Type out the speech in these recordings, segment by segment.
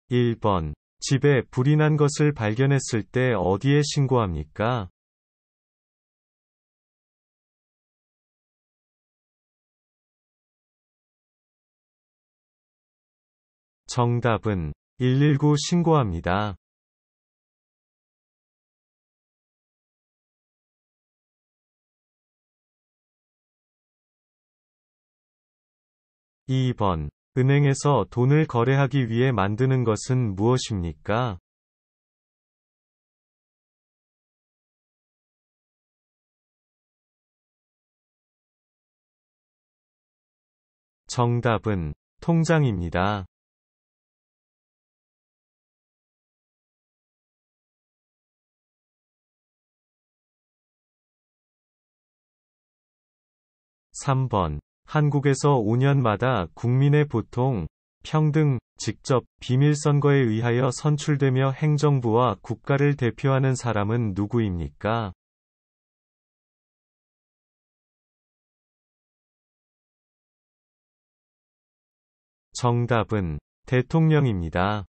1번. 집에 불이 난 것을 발견했을 때 어디에 신고합니까? 정답은 119 신고합니다. 2번. 은행에서 돈을 거래하기 위해 만드는 것은 무엇입니까? 정답은 통장입니다. 3번. 한국에서 5년마다 국민의 보통, 평등, 직접, 비밀선거에 의하여 선출되며 행정부와 국가를 대표하는 사람은 누구입니까? 정답은 대통령입니다.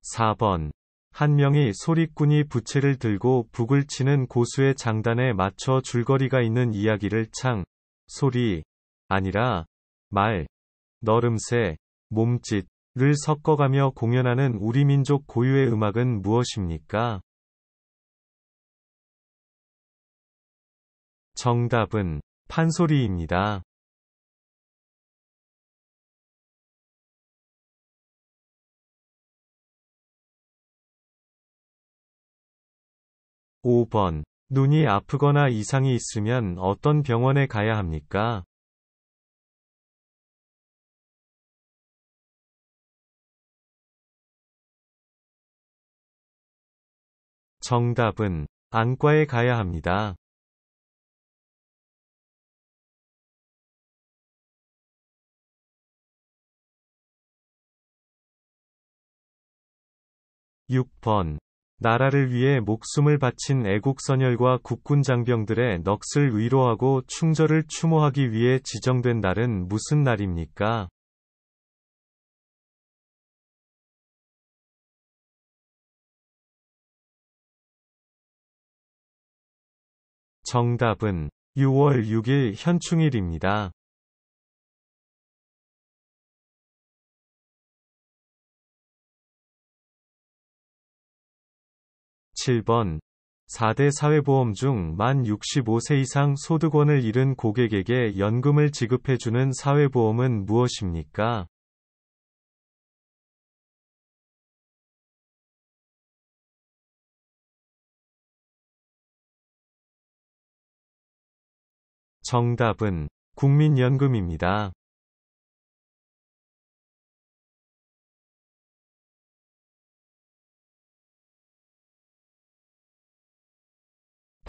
4번. 한 명의 소리꾼이 부채를 들고 북을 치는 고수의 장단에 맞춰 줄거리가 있는 이야기를 소리, 아니라, 말, 너름새, 몸짓을 섞어가며 공연하는 우리 민족 고유의 음악은 무엇입니까? 정답은 판소리입니다. 5번. 눈이 아프거나 이상이 있으면 어떤 병원에 가야 합니까? 정답은 안과에 가야 합니다. 6번. 나라를 위해 목숨을 바친 애국선열과 국군장병들의 넋을 위로하고 충절을 추모하기 위해 지정된 날은 무슨 날입니까? 정답은 6월 6일 현충일입니다. 7번. 4대 사회보험 중 만 65세 이상 소득원을 잃은 고객에게 연금을 지급해주는 사회보험은 무엇입니까? 정답은 국민연금입니다.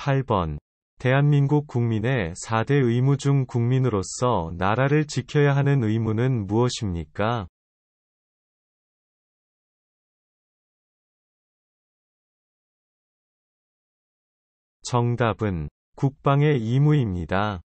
8번. 대한민국 국민의 4대 의무 중 국민으로서 나라를 지켜야 하는 의무는 무엇입니까? 정답은 국방의 의무입니다.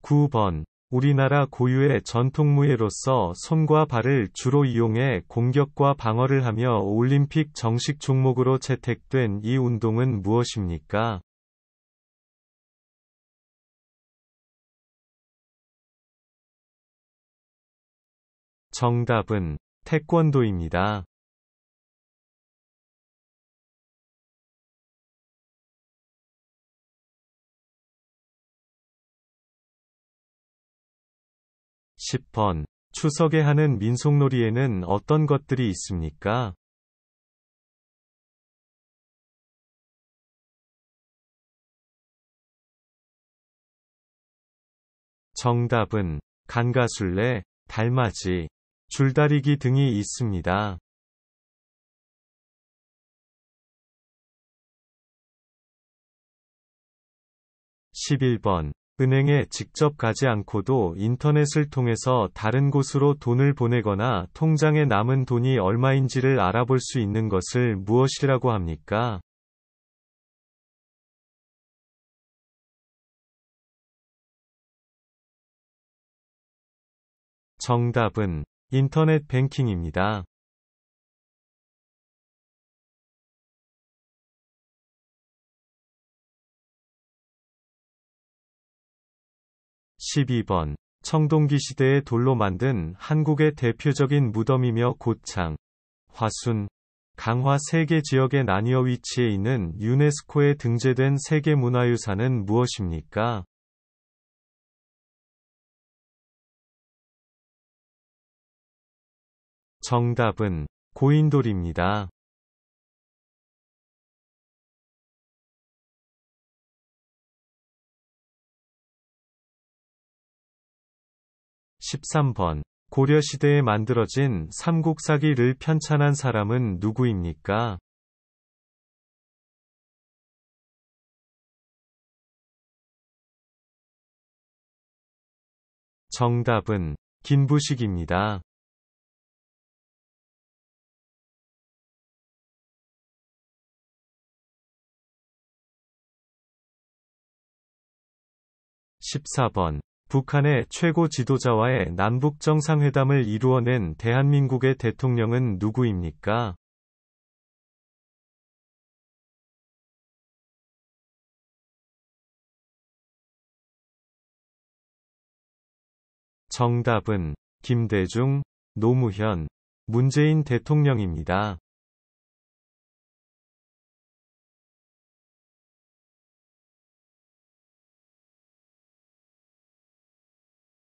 9번. 우리나라 고유의 전통무예로서 손과 발을 주로 이용해 공격과 방어를 하며 올림픽 정식 종목으로 채택된 이 운동은 무엇입니까? 정답은 태권도입니다. 10번. 추석에 하는 민속놀이에는 어떤 것들이 있습니까? 정답은 간가술래, 달맞이, 줄다리기 등이 있습니다. 11번. 은행에 직접 가지 않고도 인터넷을 통해서 다른 곳으로 돈을 보내거나 통장에 남은 돈이 얼마인지를 알아볼 수 있는 것을 무엇이라고 합니까? 정답은 인터넷 뱅킹입니다. 12번. 청동기 시대의 돌로 만든 한국의 대표적인 무덤이며 고창, 화순, 강화 3개 지역에 나뉘어 위치해 있는 유네스코에 등재된 세계문화유산은 무엇입니까? 정답은 고인돌입니다. 13번. 고려시대에 만들어진 삼국사기를 편찬한 사람은 누구입니까? 정답은 김부식입니다. 14번. 북한의 최고 지도자와의 남북 정상회담을 이루어낸 대한민국의 대통령은 누구입니까? 정답은 김대중, 노무현, 문재인 대통령입니다.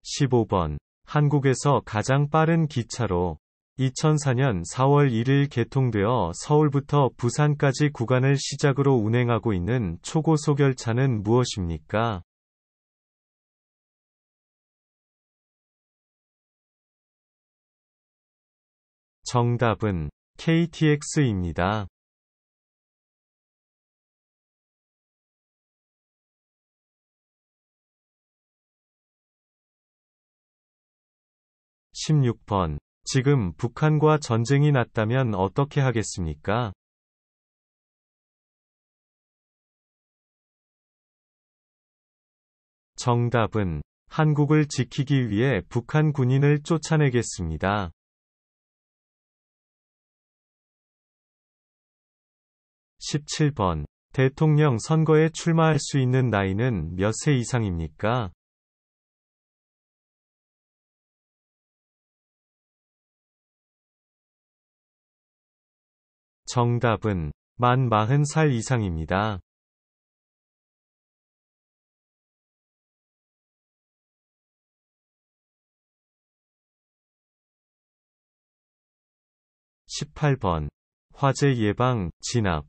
15번. 한국에서 가장 빠른 기차로 2004년 4월 1일 개통되어 서울부터 부산까지 구간을 시작으로 운행하고 있는 초고속 열차는 무엇입니까? 정답은 KTX입니다. 16번. 지금 북한과 전쟁이 났다면 어떻게 하겠습니까? 정답은 한국을 지키기 위해 북한 군인을 쫓아내겠습니다. 17번. 대통령 선거에 출마할 수 있는 나이는 몇 세 이상입니까? 정답은 만 40살 이상입니다. 18번. 화재 예방, 진압,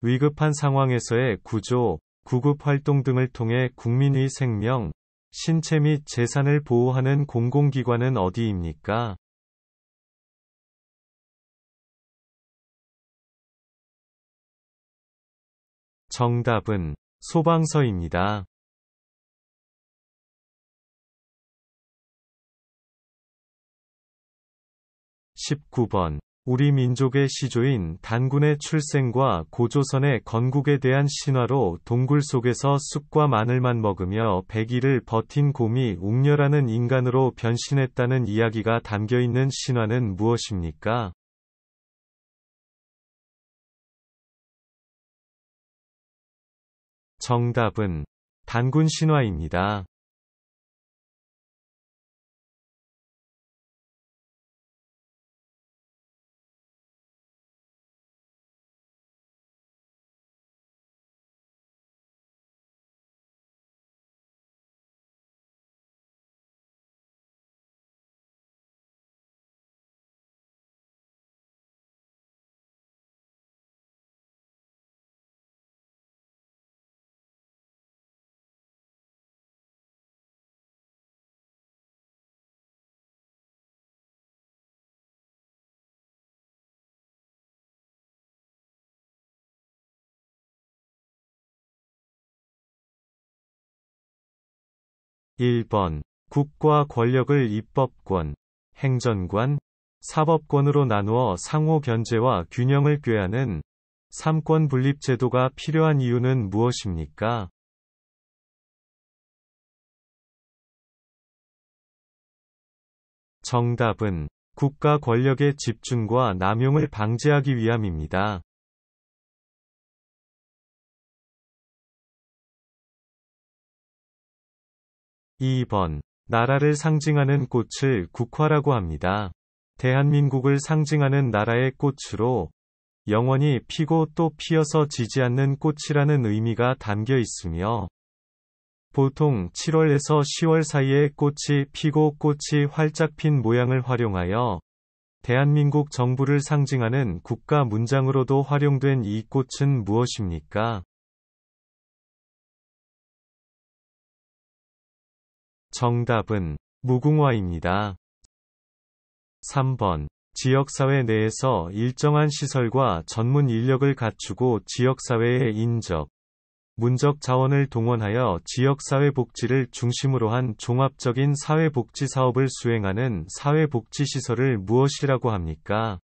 위급한 상황에서의 구조, 구급 활동 등을 통해 국민의 생명, 신체 및 재산을 보호하는 공공기관은 어디입니까? 정답은 소방서입니다. 19번. 우리 민족의 시조인 단군의 출생과 고조선의 건국에 대한 신화로 동굴 속에서 쑥과 마늘만 먹으며 100일을 버틴 곰이 웅녀라는 인간으로 변신했다는 이야기가 담겨있는 신화는 무엇입니까? 정답은 단군 신화입니다. 1번. 국가 권력을 입법권, 행정관, 사법권으로 나누어 상호 견제와 균형을 꾀하는 삼권 분립 제도가 필요한 이유는 무엇입니까? 정답은 국가 권력의 집중과 남용을 방지하기 위함입니다. 2번. 나라를 상징하는 꽃을 국화라고 합니다. 대한민국을 상징하는 나라의 꽃으로 영원히 피고 또 피어서 지지 않는 꽃이라는 의미가 담겨 있으며, 보통 7월에서 10월 사이에 꽃이 피고 꽃이 활짝 핀 모양을 활용하여 대한민국 정부를 상징하는 국가 문장으로도 활용된 이 꽃은 무엇입니까? 정답은 무궁화입니다. 3번. 지역사회 내에서 일정한 시설과 전문 인력을 갖추고 지역사회의 인적, 문적 자원을 동원하여 지역사회 복지를 중심으로 한 종합적인 사회복지 사업을 수행하는 사회복지시설을 무엇이라고 합니까?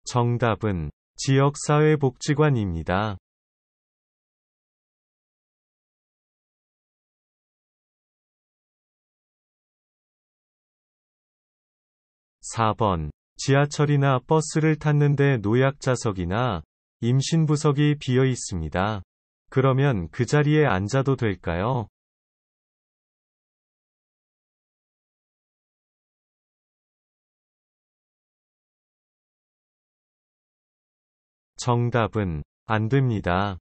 정답은 지역사회복지관입니다. 4번. 지하철이나 버스를 탔는데 노약자석이나 임신부석이 비어 있습니다. 그러면 그 자리에 앉아도 될까요? 정답은 안 됩니다.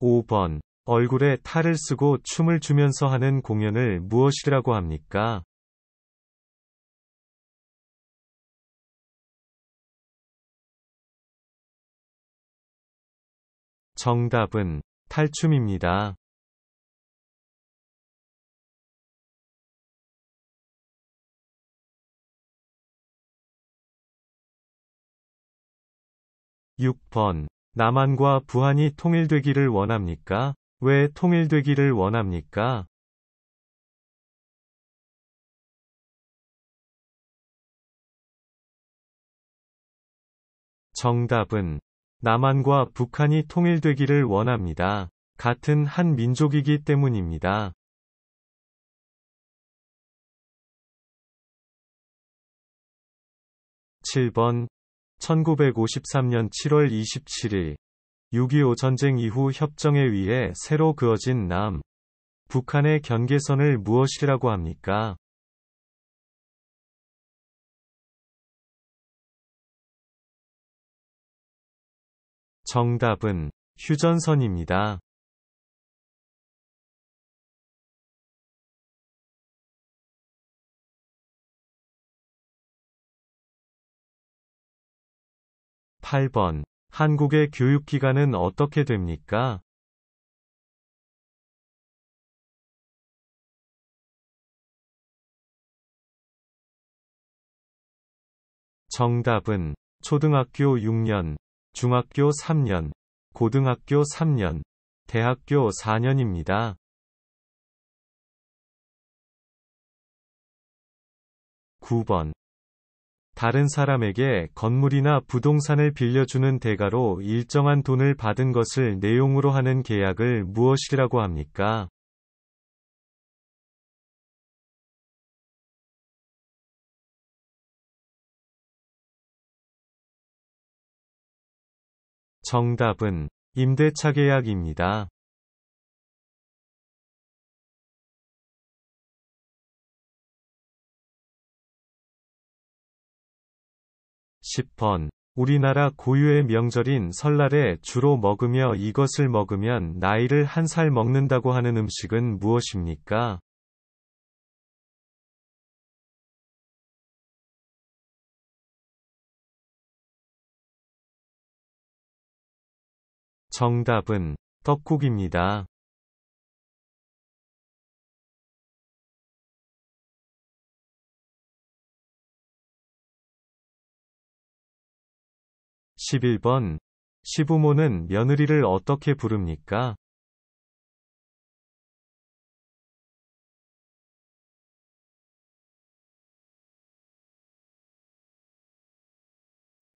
5번. 얼굴에 탈을 쓰고 춤을 추면서 하는 공연을 무엇이라고 합니까? 정답은 탈춤입니다. 6번. 남한과 부한이 통일되기를 원합니까? 왜 통일되기를 원합니까? 정답은 남한과 북한이 통일되기를 원합니다. 같은 한 민족이기 때문입니다. 7번. 1953년 7월 27일 6.25 전쟁 이후 협정에 의해 새로 그어진 북한의 경계선을 무엇이라고 합니까? 정답은 휴전선입니다. 8번. 한국의 교육기관은 어떻게 됩니까? 정답은 초등학교 6년, 중학교 3년, 고등학교 3년, 대학교 4년입니다. 9번. 다른 사람에게 건물이나 부동산을 빌려주는 대가로 일정한 돈을 받은 것을 내용으로 하는 계약을 무엇이라고 합니까? 정답은 임대차 계약입니다. 10번. 우리나라 고유의 명절인 설날에 주로 먹으며 이것을 먹으면 나이를 한 살 먹는다고 하는 음식은 무엇입니까? 정답은 떡국입니다. 11번. 시부모는 며느리를 어떻게 부릅니까?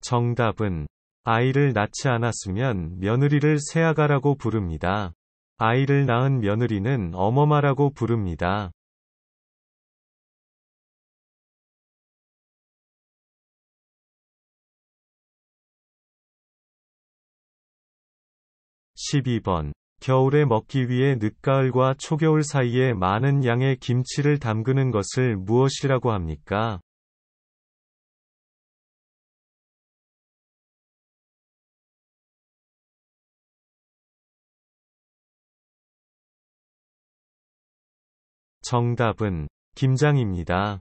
정답은 아이를 낳지 않았으면 며느리를 새아가라고 부릅니다. 아이를 낳은 며느리는 어머마라고 부릅니다. 12번. 겨울에 먹기 위해 늦가을과 초겨울 사이에 많은 양의 김치를 담그는 것을 무엇이라고 합니까? 정답은 김장입니다.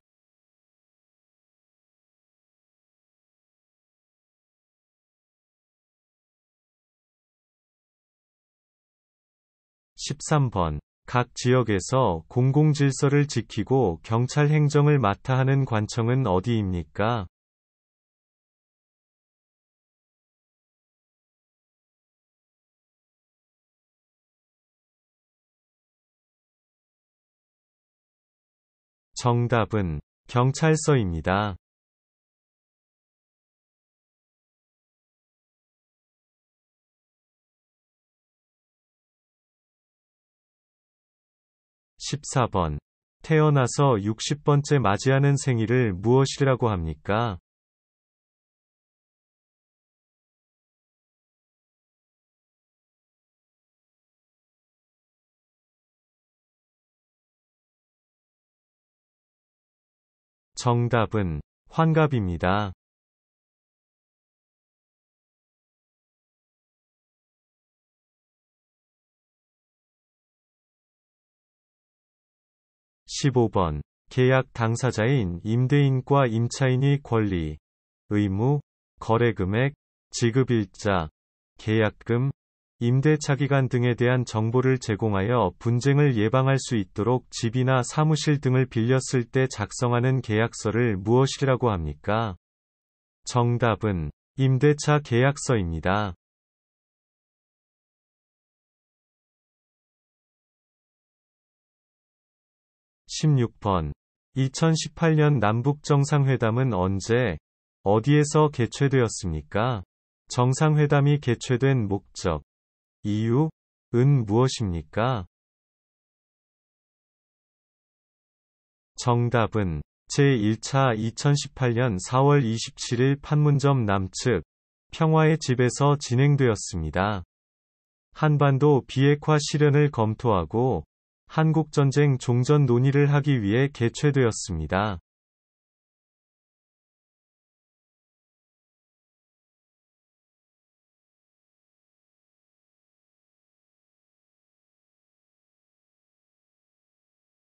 13번. 각 지역에서 공공질서를 지키고 경찰 행정을 맡아 하는 관청은 어디입니까? 정답은 경찰서입니다. 14번. 태어나서 60번째 맞이하는 생일을 무엇이라고 합니까? 정답은 환갑입니다. 15번. 계약 당사자인 임대인과 임차인이 권리, 의무, 거래금액, 지급일자, 계약금, 임대차기간 등에 대한 정보를 제공하여 분쟁을 예방할 수 있도록 집이나 사무실 등을 빌렸을 때 작성하는 계약서를 무엇이라고 합니까? 정답은 임대차 계약서입니다. 16번. 2018년 남북정상회담은 언제, 어디에서 개최되었습니까? 정상회담이 개최된 목적, 이유, 은 무엇입니까? 정답은 제1차 2018년 4월 27일 판문점 남측 평화의 집에서 진행되었습니다. 한반도 비핵화 실현을 검토하고 한국전쟁 종전 논의를 하기 위해 개최되었습니다.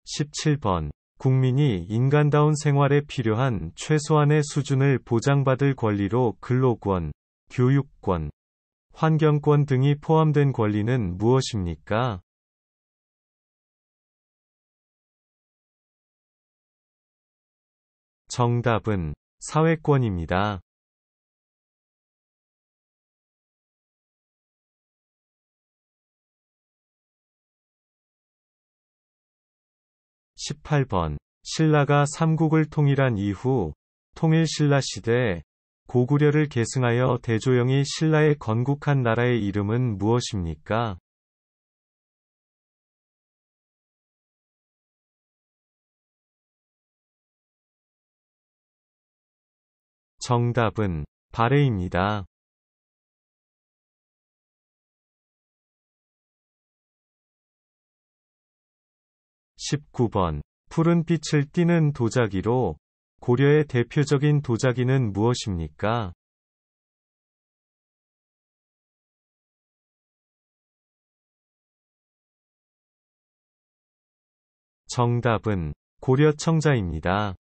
17번. 국민이 인간다운 생활에 필요한 최소한의 수준을 보장받을 권리로 근로권, 교육권, 환경권 등이 포함된 권리는 무엇입니까? 정답은 사회권입니다. 18번. 신라가 삼국을 통일한 이후 통일신라 시대 고구려를 계승하여 대조영이 신라에 건국한 나라의 이름은 무엇입니까? 정답은 발해입니다. 19번. 푸른 빛을 띠는 도자기로 고려의 대표적인 도자기는 무엇입니까? 정답은 고려청자입니다.